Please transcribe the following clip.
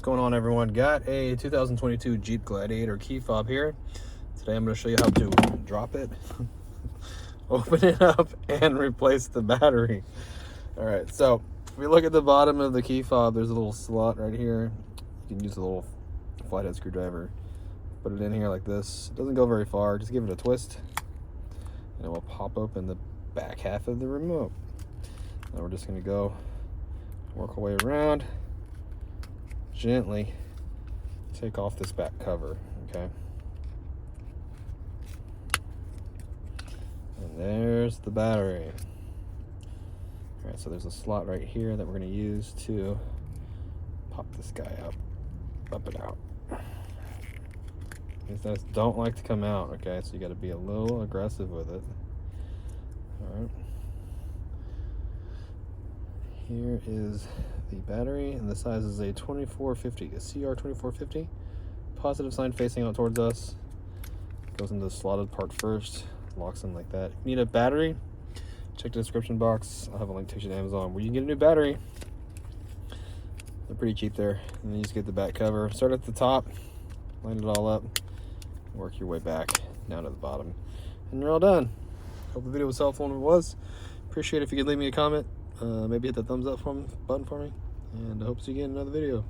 What's going on, everyone? Got a 2022 Jeep Gladiator key fob here. Today I'm going to show you how to drop it, open it up, and replace the battery. Alright, so if we look at the bottom of the key fob, there's a little slot right here. You can use a little flathead screwdriver, put it in here like this. It doesn't go very far, just give it a twist and it will pop open the back half of the remote. Now we're just going to go work our way around, gently take off this back cover, okay? And there's the battery. All right, so there's a slot right here that we're going to use to pop this guy up and out. These guys don't like to come out, okay? So you got to be a little aggressive with it. All right. Here is the battery, and the size is a 2450, a CR2450. Positive sign facing out towards us. Goes into the slotted part first, locks in like that. If you need a battery, check the description box. I'll have a link to you to Amazon where you can get a new battery. They're pretty cheap there. And then you just get the back cover. Start at the top, line it all up, work your way back down to the bottom, and you're all done. Hope the video was helpful, and it was. Appreciate it if you could leave me a comment. Maybe hit the thumbs up button for me, and I hope to see you again in another video.